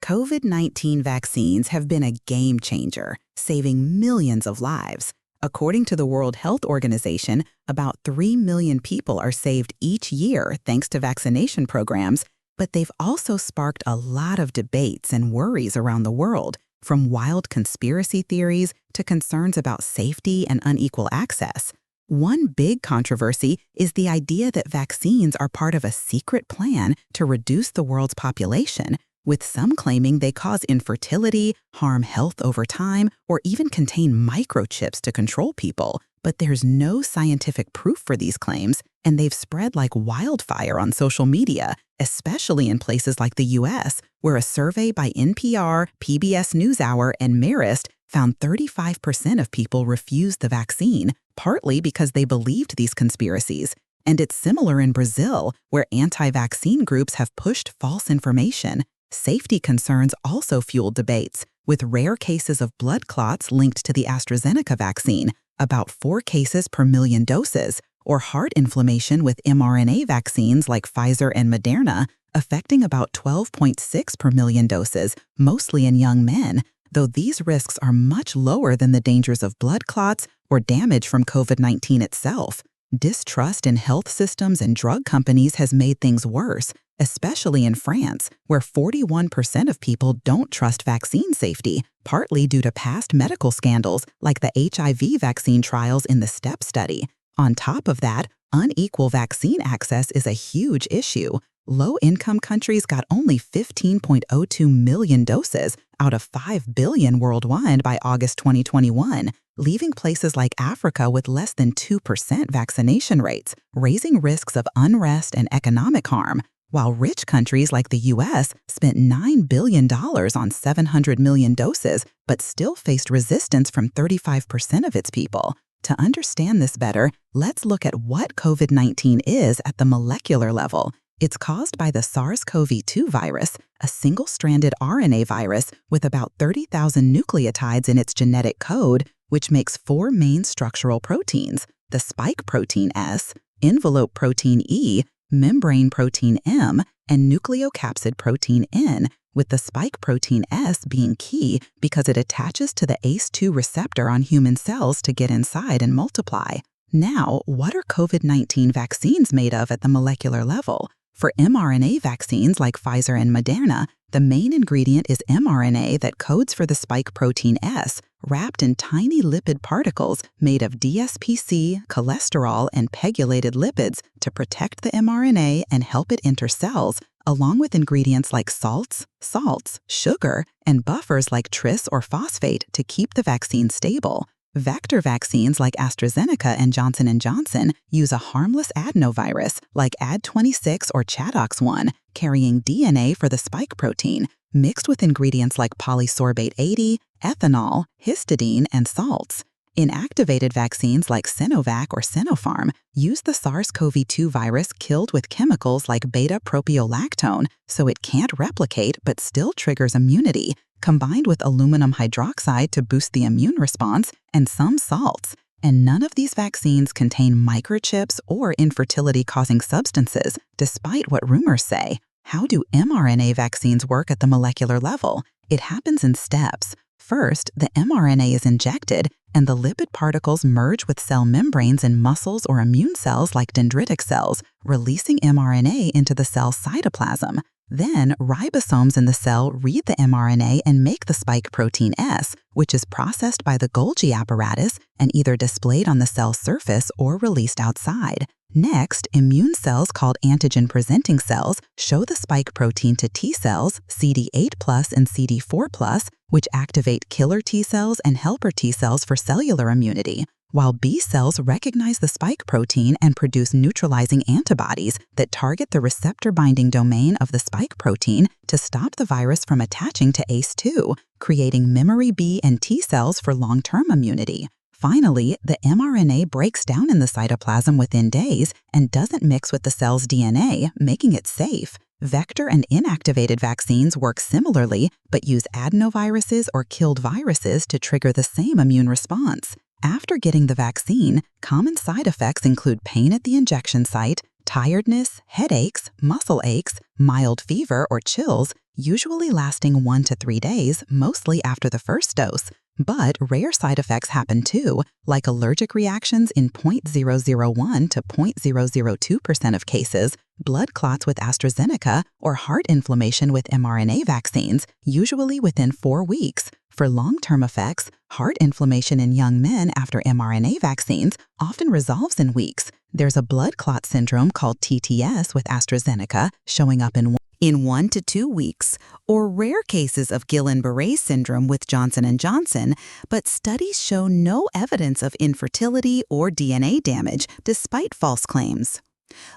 COVID-19 vaccines have been a game changer, saving millions of lives. According to the World Health Organization, about 3 million people are saved each year thanks to vaccination programs, but they've also sparked a lot of debates and worries around the world, from wild conspiracy theories to concerns about safety and unequal access. One big controversy is the idea that vaccines are part of a secret plan to reduce the world's population, with some claiming they cause infertility, harm health over time, or even contain microchips to control people. But there's no scientific proof for these claims, and they've spread like wildfire on social media, especially in places like the US, where a survey by NPR, PBS NewsHour, and Marist found 35% of people refused the vaccine, partly because they believed these conspiracies. And it's similar in Brazil, where anti-vaccine groups have pushed false information. Safety concerns also fueled debates, with rare cases of blood clots linked to the AstraZeneca vaccine, about 4 cases per million doses, or heart inflammation with mRNA vaccines like Pfizer and Moderna, affecting about 12.6 per million doses, mostly in young men, though these risks are much lower than the dangers of blood clots or damage from COVID-19 itself. Distrust in health systems and drug companies has made things worse, especially in France, where 41% of people don't trust vaccine safety, partly due to past medical scandals like the HIV vaccine trials in the STEP study. On top of that, unequal vaccine access is a huge issue. Low-income countries got only 15.02 million doses out of 5 billion worldwide by August 2021, leaving places like Africa with less than 2% vaccination rates, raising risks of unrest and economic harm, while rich countries like the US spent $9 billion on 700 million doses but still faced resistance from 35% of its people. To understand this better, let's look at what COVID-19 is at the molecular level. It's caused by the SARS-CoV-2 virus, a single-stranded RNA virus with about 30,000 nucleotides in its genetic code, which makes 4 main structural proteins: the spike protein S, envelope protein E, membrane protein M, and nucleocapsid protein N, with the spike protein S being key because it attaches to the ACE2 receptor on human cells to get inside and multiply. Now, what are COVID-19 vaccines made of at the molecular level? For mRNA vaccines like Pfizer and Moderna, the main ingredient is mRNA that codes for the spike protein S, wrapped in tiny lipid particles made of DSPC, cholesterol, and pegylated lipids to protect the mRNA and help it enter cells, along with ingredients like salts, sugar, and buffers like tris or phosphate to keep the vaccine stable. Vector vaccines like AstraZeneca and Johnson & Johnson use a harmless adenovirus like Ad26 or ChAdOx1, carrying DNA for the spike protein, mixed with ingredients like polysorbate 80, ethanol, histidine, and salts. Inactivated vaccines like Sinovac or Sinopharm use the SARS-CoV-2 virus killed with chemicals like beta-propiolactone, so it can't replicate but still triggers immunity, combined with aluminum hydroxide to boost the immune response, and some salts. And none of these vaccines contain microchips or infertility-causing substances, despite what rumors say. How do mRNA vaccines work at the molecular level? It happens in steps. First, the mRNA is injected, and the lipid particles merge with cell membranes in muscles or immune cells like dendritic cells, releasing mRNA into the cell's cytoplasm. Then, ribosomes in the cell read the mRNA and make the spike protein S, which is processed by the Golgi apparatus and either displayed on the cell's surface or released outside. Next, immune cells called antigen-presenting cells show the spike protein to T cells, CD8+ and CD4+, which activate killer T cells and helper T cells for cellular immunity, while B cells recognize the spike protein and produce neutralizing antibodies that target the receptor-binding domain of the spike protein to stop the virus from attaching to ACE2, creating memory B and T cells for long-term immunity. Finally, the mRNA breaks down in the cytoplasm within days and doesn't mix with the cell's DNA, making it safe. Vector and inactivated vaccines work similarly, but use adenoviruses or killed viruses to trigger the same immune response. After getting the vaccine, common side effects include pain at the injection site, tiredness, headaches, muscle aches, mild fever or chills, usually lasting 1 to 3 days, mostly after the first dose. But rare side effects happen too, like allergic reactions in 0.001 to 0.002% of cases, blood clots with AstraZeneca, or heart inflammation with mRNA vaccines, usually within 4 weeks. For long-term effects, heart inflammation in young men after mRNA vaccines often resolves in weeks. There's a blood clot syndrome called TTS with AstraZeneca showing up in 1 to 2 weeks, or rare cases of Guillain-Barré syndrome with Johnson & Johnson, but studies show no evidence of infertility or DNA damage despite false claims.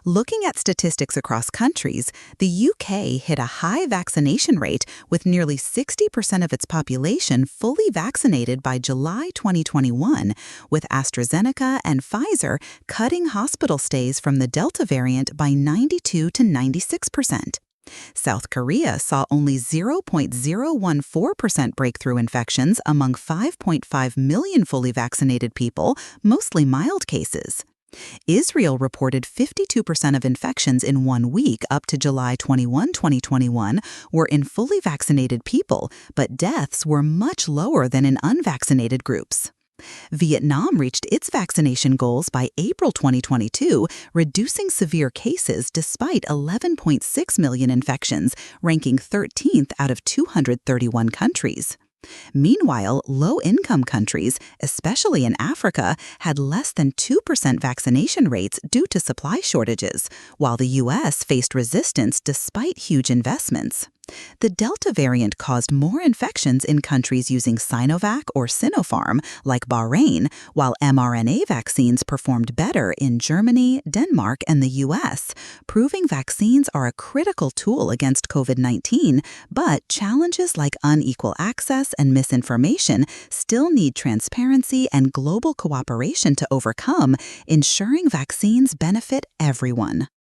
Looking at statistics across countries, the UK hit a high vaccination rate with nearly 60% of its population fully vaccinated by July 2021, with AstraZeneca and Pfizer cutting hospital stays from the Delta variant by 92 to 96%. South Korea saw only 0.014% breakthrough infections among 5.5 million fully vaccinated people, mostly mild cases. Israel reported 52% of infections in 1 week up to July 21, 2021 were in fully vaccinated people, but deaths were much lower than in unvaccinated groups. Vietnam reached its vaccination goals by April 2022, reducing severe cases despite 11.6 million infections, ranking 13th out of 231 countries. Meanwhile, low-income countries, especially in Africa, had less than 2% vaccination rates due to supply shortages, while the U.S. faced resistance despite huge investments. The Delta variant caused more infections in countries using Sinovac or Sinopharm, like Bahrain, while mRNA vaccines performed better in Germany, Denmark, and the U.S., proving vaccines are a critical tool against COVID-19, but challenges like unequal access and misinformation still need transparency and global cooperation to overcome, ensuring vaccines benefit everyone.